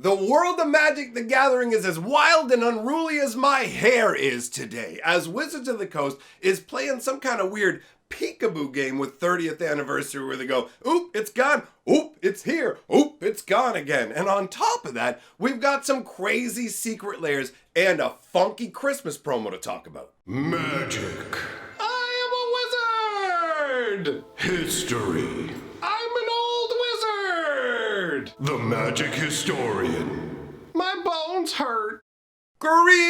The world of Magic the Gathering is as wild and unruly as my hair is today, as Wizards of the Coast is playing some kind of weird peekaboo game with 30th anniversary where they go, oop, it's gone, oop, it's here, oop, it's gone again. And on top of that, we've got some crazy secret layers and a funky Christmas promo to talk about. Magic. I am a wizard! History. I'm an old wizard! The Magic Historian. My bones hurt. Greetings,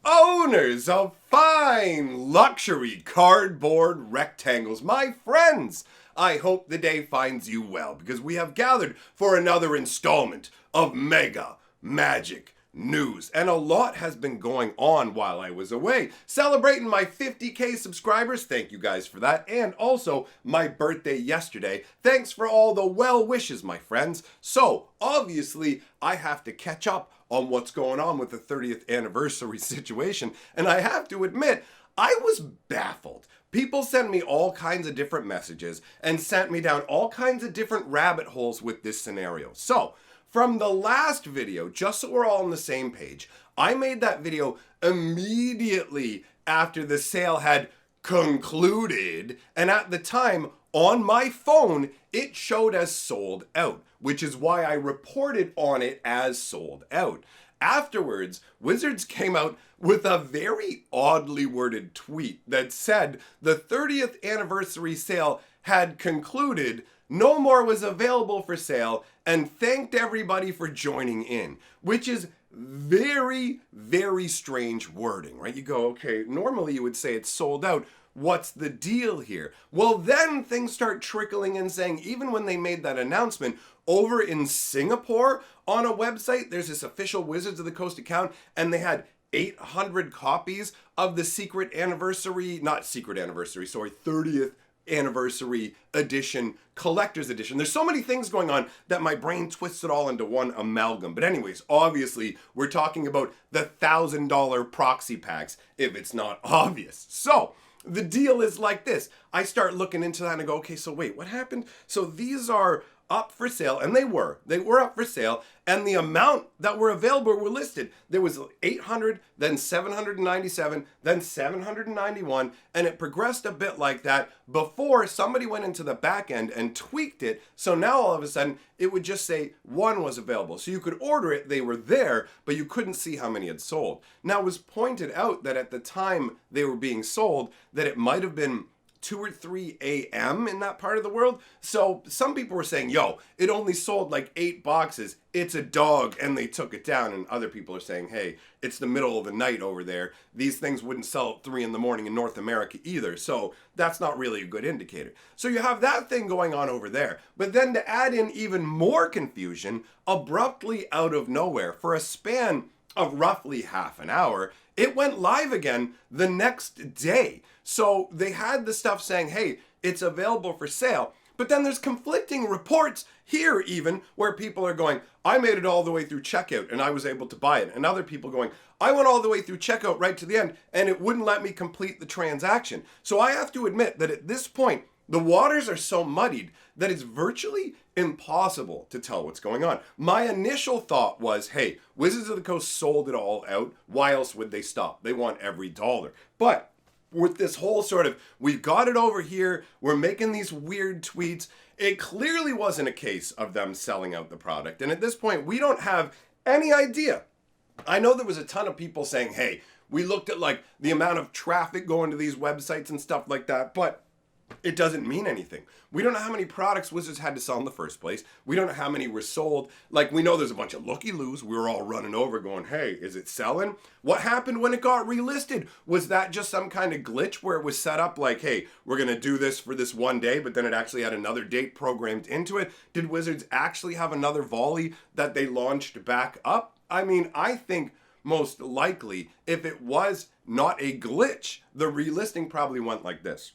owners of fine luxury cardboard rectangles, my friends. I hope the day finds you well because we have gathered for another installment of Mega Magic News, and a lot has been going on while I was away. Celebrating my 50K subscribers, thank you guys for that, and also my birthday yesterday. Thanks for all the well wishes, my friends. So, obviously, I have to catch up on what's going on with the 30th anniversary situation, and I have to admit, I was baffled. People sent me all kinds of different messages and sent me down all kinds of different rabbit holes with this scenario. So, from the last video, just so we're all on the same page, I made that video immediately after the sale had concluded, and at the time, on my phone, it showed as sold out, which is why I reported on it as sold out. Afterwards, Wizards came out with a very oddly worded tweet that said the 30th anniversary sale had concluded, no more was available for sale, and thanked everybody for joining in, which is very, very strange wording, right? You go, okay, normally you would say it's sold out. What's the deal here? Well, then things start trickling in saying, even when they made that announcement, over in Singapore on a website, there's this official Wizards of the Coast account, and they had 800 copies of the 30th anniversary edition, collector's edition. There's so many things going on that my brain twists it all into one amalgam. But anyways, obviously, we're talking about the $1,000 proxy packs, if it's not obvious. So, the deal is like this. I start looking into that and I go, okay, so wait, what happened? So these are up for sale, and they were up for sale, and the amount that were available were listed. There was 800, then 797, then 791, and it progressed a bit like that before somebody went into the back end and tweaked it, so now all of a sudden it would just say one was available. So you could order it, they were there, but you couldn't see how many had sold. Now it was pointed out that at the time they were being sold, that it might have been 2 or 3 a.m. in that part of the world. So some people were saying, yo, it only sold like 8 boxes. It's a dog, and they took it down. And other people are saying, hey, it's the middle of the night over there. These things wouldn't sell at 3 in the morning in North America either. So that's not really a good indicator. So you have that thing going on over there. But then to add in even more confusion, abruptly out of nowhere, for a span of roughly half an hour, it went live again the next day. So they had the stuff saying, hey, it's available for sale. But then there's conflicting reports here even where people are going, I made it all the way through checkout and I was able to buy it. And other people going, I went all the way through checkout right to the end and it wouldn't let me complete the transaction. So I have to admit that at this point, the waters are so muddied that it's virtually impossible to tell what's going on. My initial thought was, hey, Wizards of the Coast sold it all out. Why else would they stop? They want every dollar. But with this whole sort of, we've got it over here, we're making these weird tweets, it clearly wasn't a case of them selling out the product. And at this point, we don't have any idea. I know there was a ton of people saying, hey, we looked at like the amount of traffic going to these websites and stuff like that, but it doesn't mean anything. We don't know how many products Wizards had to sell in the first place. We don't know how many were sold. Like, we know there's a bunch of looky-loos. We were all running over going, hey, is it selling? What happened when it got relisted? Was that just some kind of glitch where it was set up like, hey, we're going to do this for this one day, but then it actually had another date programmed into it? Did Wizards actually have another volley that they launched back up? I mean, I think most likely, if it was not a glitch, the relisting probably went like this.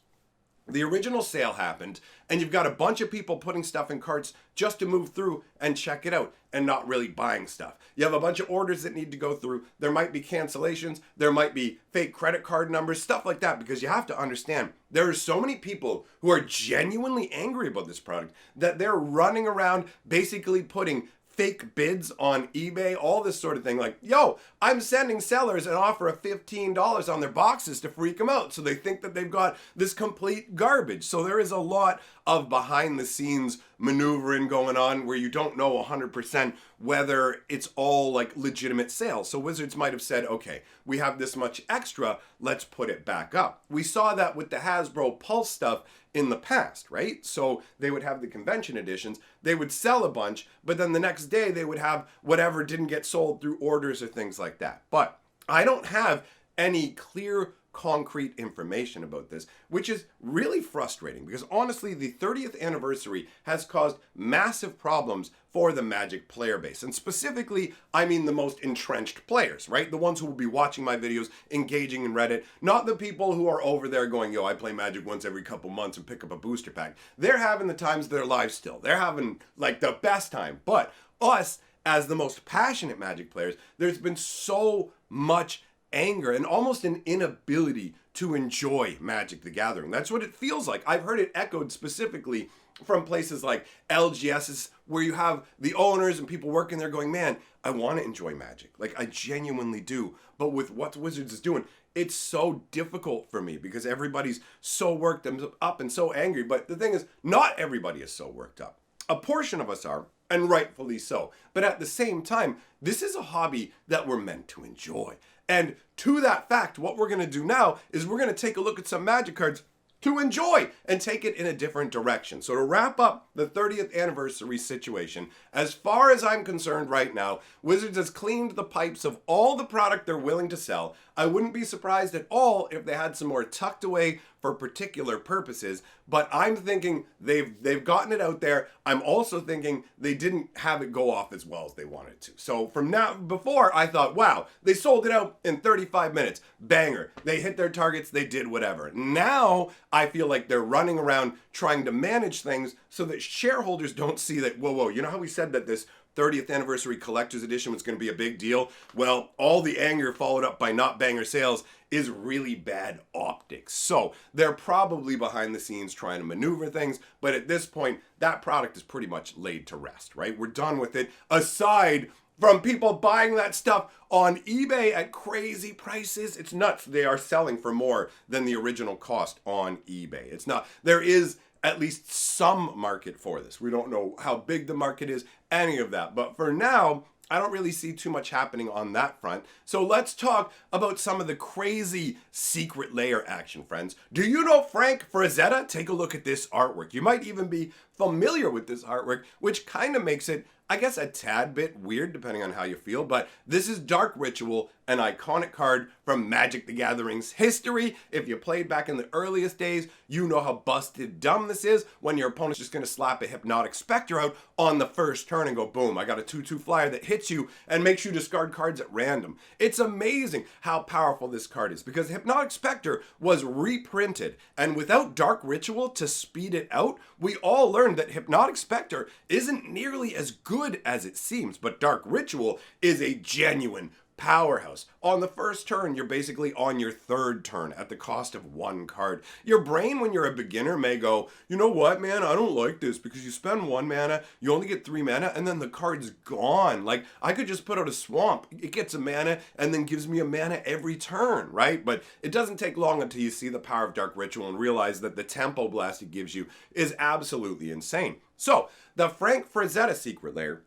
The original sale happened, and you've got a bunch of people putting stuff in carts just to move through and check it out and not really buying stuff. You have a bunch of orders that need to go through. There might be cancellations. There might be fake credit card numbers, stuff like that, because you have to understand there are so many people who are genuinely angry about this product that they're running around basically putting fake bids on eBay, all this sort of thing. Like, yo, I'm sending sellers an offer of $15 on their boxes to freak them out. So they think that they've got this complete garbage. So there is a lot of behind the scenes maneuvering going on where you don't know 100% whether it's all like legitimate sales. So Wizards might have said, okay, we have this much extra, let's put it back up. We saw that with the Hasbro Pulse stuff in the past, right? So they would have the convention editions, they would sell a bunch, but then the next day they would have whatever didn't get sold through orders or things like that. But I don't have any clear concrete information about this, which is really frustrating because honestly, the 30th anniversary has caused massive problems for the Magic player base. And specifically, I mean the most entrenched players, right? The ones who will be watching my videos, engaging in Reddit, not the people who are over there going, yo, I play Magic once every couple months and pick up a booster pack. They're having the times of their lives still. They're having like the best time. But us, as the most passionate Magic players, there's been so much anger and almost an inability to enjoy Magic the Gathering. That's what it feels like. I've heard it echoed specifically from places like LGSs where you have the owners and people working there going, man, I want to enjoy Magic. Like, I genuinely do. But with what Wizards is doing, it's so difficult for me because everybody's so worked up and so angry. But the thing is, not everybody is so worked up. A portion of us are, and rightfully so. But at the same time, this is a hobby that we're meant to enjoy. And to that fact, what we're going to do now is we're going to take a look at some Magic cards to enjoy and take it in a different direction. So to wrap up the 30th anniversary situation, as far as I'm concerned right now, Wizards has cleaned the pipes of all the product they're willing to sell. I wouldn't be surprised at all if they had some more tucked away for particular purposes, but I'm thinking they've gotten it out there. I'm also thinking they didn't have it go off as well as they wanted to. So from now, before I thought, wow, they sold it out in 35 minutes. Banger. They hit their targets. They did whatever. Now I feel like they're running around trying to manage things so that shareholders don't see that, whoa, you know how we said that this 30th anniversary collector's edition was going to be a big deal? Well, all the anger followed up by not banger sales is really bad optics. So they're probably behind the scenes trying to maneuver things, but at this point, that product is pretty much laid to rest, right? We're done with it, aside from people buying that stuff on eBay at crazy prices. It's nuts. They are selling for more than the original cost on eBay. It's not. There is at least some market for this. We don't know how big the market is, any of that. But for now, I don't really see too much happening on that front. So let's talk about some of the crazy secret layer action, friends. Do you know Frank Frazetta? Take a look at this artwork. You might even be familiar with this artwork, which kind of makes it, I guess, a tad bit weird, depending on how you feel, but this is Dark Ritual, an iconic card from Magic the Gathering's history. If you played back in the earliest days, you know how busted dumb this is when your opponent's just going to slap a Hypnotic Spectre out on the first turn and go, boom, I got a 2/2 flyer that hits you and makes you discard cards at random. It's amazing how powerful this card is because Hypnotic Spectre was reprinted, and without Dark Ritual to speed it out, we all learned that Hypnotic Spectre isn't nearly as good as it seems, but Dark Ritual is a genuine powerhouse. On the first turn, you're basically on your third turn at the cost of one card. Your brain, when you're a beginner, may go, you know what, man, I don't like this because you spend 1 mana, you only get 3 mana, and then the card's gone. Like, I could just put out a swamp. It gets a mana and then gives me a mana every turn, right? But it doesn't take long until you see the power of Dark Ritual and realize that the tempo blast it gives you is absolutely insane. So, the Frank Frazetta secret layer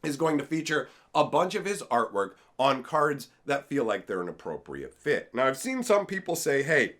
is going to feature a bunch of his artwork on cards that feel like they're an appropriate fit. Now, I've seen some people say, hey,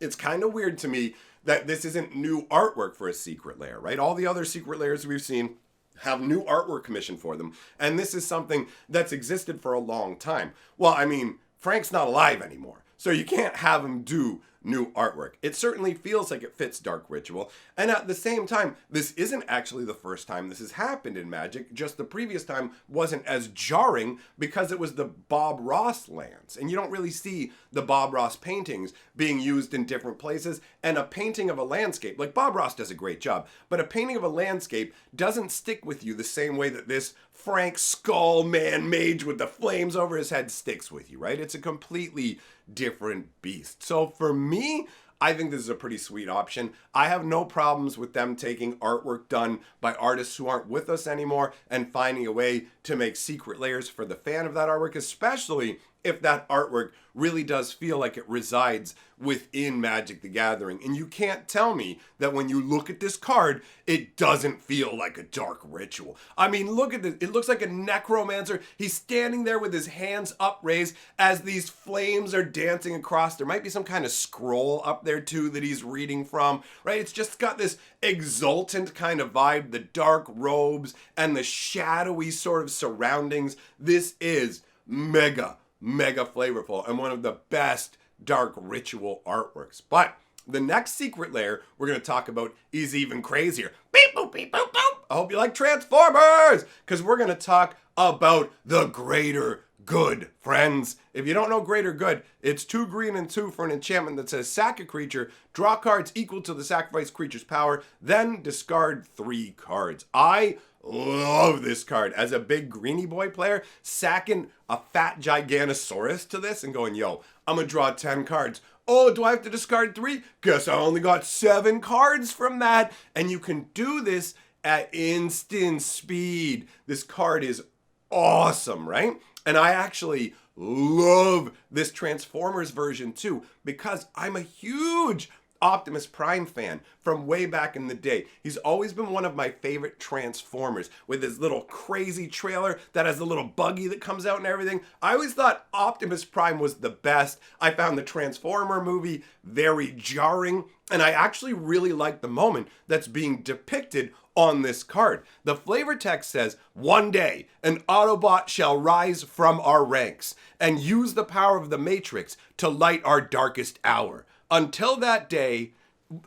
it's kind of weird to me that this isn't new artwork for a secret layer, right? All the other secret layers we've seen have new artwork commissioned for them, and this is something that's existed for a long time. Well, I mean, Frank's not alive anymore, so you can't have him do new artwork. It certainly feels like it fits Dark Ritual, and at the same time, this isn't actually the first time this has happened in Magic, just the previous time wasn't as jarring because it was the Bob Ross lands, and you don't really see the Bob Ross paintings being used in different places, and a painting of a landscape, like Bob Ross does a great job, but a painting of a landscape doesn't stick with you the same way that this Frank Skull Man mage with the flames over his head sticks with you, right? It's a completely different beast. So for me, I think this is a pretty sweet option. I have no problems with them taking artwork done by artists who aren't with us anymore and finding a way to make secret layers for the fan of that artwork, especially if that artwork really does feel like it resides within Magic the Gathering. And you can't tell me that when you look at this card, it doesn't feel like a Dark Ritual. I mean, look at this. It looks like a necromancer. He's standing there with his hands upraised as these flames are dancing across. There might be some kind of scroll up there too that he's reading from, right? It's just got this exultant kind of vibe, the dark robes and the shadowy sort of surroundings. This is mega flavorful and one of the best Dark Ritual artworks. But the next secret layer we're going to talk about is even crazier. Beep boop, beep boop, boop. I hope you like Transformers, because we're going to talk about the Greater Good, friends. If you don't know Greater Good, it's 2 green and 2 for an enchantment that says sack a creature, draw cards equal to the sacrificed creature's power, then discard 3 cards. I love this card. As a big Greenie Boy player, sacking a fat Giganosaurus to this and going, yo, I'm gonna draw 10 cards. Oh, do I have to discard 3? Guess I only got 7 cards from that. And you can do this at instant speed. This card is awesome, right? And I actually love this Transformers version too, because I'm a huge Optimus Prime fan from way back in the day. He's always been one of my favorite Transformers, with his little crazy trailer that has a little buggy that comes out and everything. I always thought Optimus Prime was the best. I found the Transformer movie very jarring, and I actually really like the moment that's being depicted on this card. The flavor text says, "One day, an Autobot shall rise from our ranks and use the power of the Matrix to light our darkest hour. Until that day,"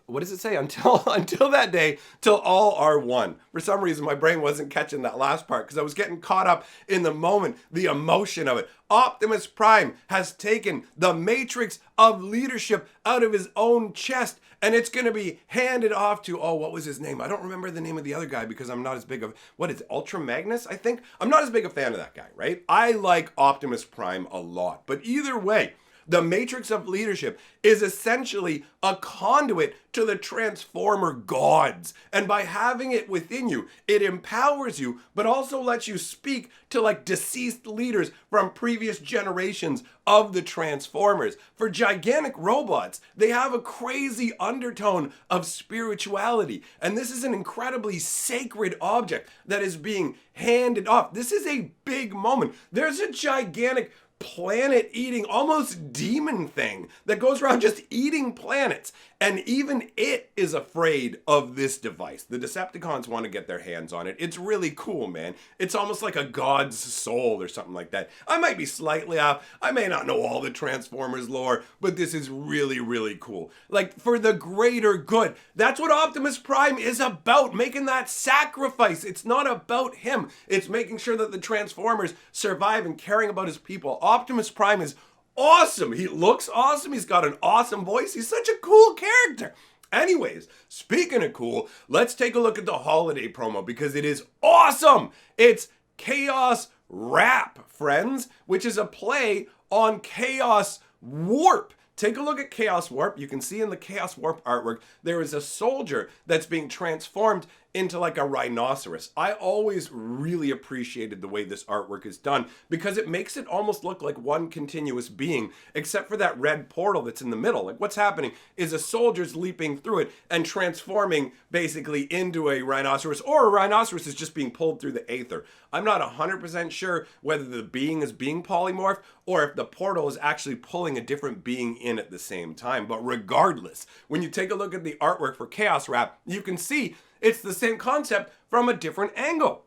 what does it say? Until that day, till all are one. For some reason, my brain wasn't catching that last part because I was getting caught up in the moment, the emotion of it. Optimus Prime has taken the matrix of leadership out of his own chest, and it's going to be handed off to, oh, what was his name? I don't remember the name of the other guy because I'm not as big of, what is it, Ultra Magnus, I think? I'm not as big a fan of that guy, right? I like Optimus Prime a lot, but either way, the matrix of leadership is essentially a conduit to the Transformer gods. And by having it within you, it empowers you, but also lets you speak to like deceased leaders from previous generations of the Transformers. For gigantic robots, they have a crazy undertone of spirituality. And this is an incredibly sacred object that is being handed off. This is a big moment. There's a gigantic planet-eating, almost demon thing that goes around just eating planets. And even it is afraid of this device. The Decepticons want to get their hands on it. It's really cool, man. It's almost like a god's soul or something like that. I might be slightly off. I may not know all the Transformers lore, but this is really, really cool. Like, for the greater good. That's what Optimus Prime is about, making that sacrifice. It's not about him. It's making sure that the Transformers survive and caring about his people. Optimus Prime is awesome. He looks awesome. He's got an awesome voice. He's such a cool character. Anyways, speaking of cool, let's take a look at the holiday promo because it is awesome. It's Chaos Rap, friends, which is a play on Chaos Warp. Take a look at Chaos Warp. You can see in the Chaos Warp artwork, there is a soldier that's being transformed into like a rhinoceros. I always really appreciated the way this artwork is done because it makes it almost look like one continuous being, except for that red portal that's in the middle. Like what's happening is a soldier's leaping through it and transforming basically into a rhinoceros, or a rhinoceros is just being pulled through the aether. I'm not 100% sure whether the being is being polymorphed or if the portal is actually pulling a different being in at the same time. But regardless, when you take a look at the artwork for Chaos Rap, you can see it's the same concept from a different angle.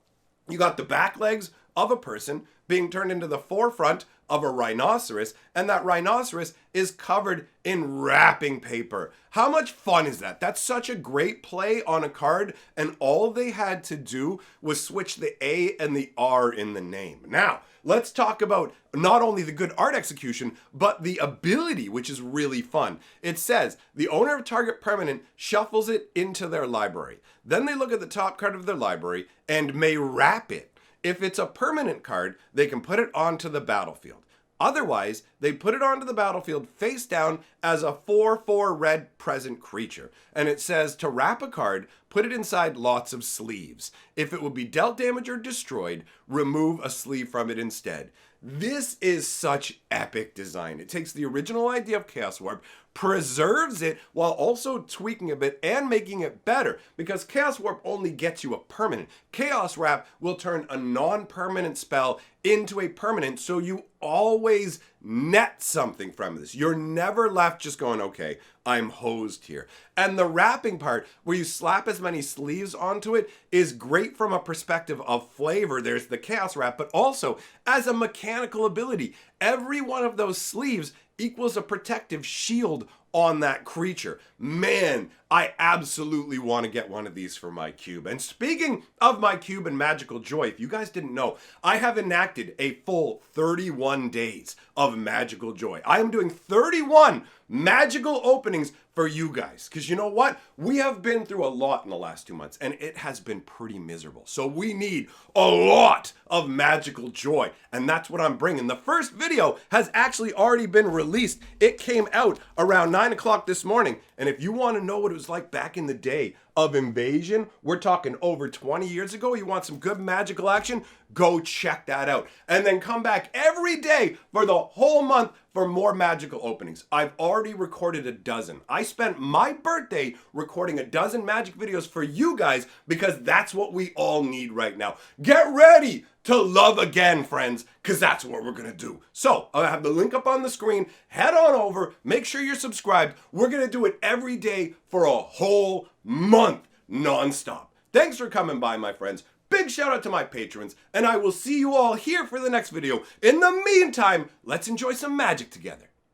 You got the back legs of a person being turned into the forefront of a rhinoceros, and that rhinoceros is covered in wrapping paper. How much fun is that? That's such a great play on a card, and all they had to do was switch the A and the R in the name. Now, let's talk about not only the good art execution, but the ability, which is really fun. It says, the owner of target permanent shuffles it into their library. Then they look at the top card of their library and may wrap it. If it's a permanent card, they can put it onto the battlefield. Otherwise, they put it onto the battlefield face down as a 4/4 red present creature. And it says to wrap a card, put it inside lots of sleeves. If it will be dealt damage or destroyed, remove a sleeve from it instead. This is such epic design. It takes the original idea of Chaos Warp, preserves it while also tweaking a bit and making it better, because Chaos Warp only gets you a permanent. Chaos Wrap will turn a non-permanent spell into a permanent, so you always net something from this. You're never left just going, okay, I'm hosed here. And the wrapping part, where you slap as many sleeves onto it, is great from a perspective of flavor. There's the Chaos Wrap, but also as a mechanical ability. Every one of those sleeves equals a protective shield on that creature. Man, I absolutely want to get one of these for my cube. And speaking of my cube and Magical Joy, if you guys didn't know, I have enacted a full 31 days of Magical Joy. I am doing 31 magical openings for you guys. Because you know what? We have been through a lot in the last 2 months, and it has been pretty miserable. So we need a lot of Magical Joy, and that's what I'm bringing. The first video has actually already been released. It came out around 9 o'clock this morning, and if you want to know what it was like back in the day of Invasion, we're talking over 20 years ago, you want some good magical action, go check that out. And then come back every day for the whole month for more magical openings. I've already recorded a dozen. I spent my birthday recording a dozen magic videos for you guys because that's what we all need right now. Get ready to love again, friends, because that's what we're going to do. So, I'll have the link up on the screen. Head on over. Make sure you're subscribed. We're going to do it every day for a whole month, nonstop. Thanks for coming by, my friends. Big shout out to my patrons, and I will see you all here for the next video. In the meantime, let's enjoy some magic together.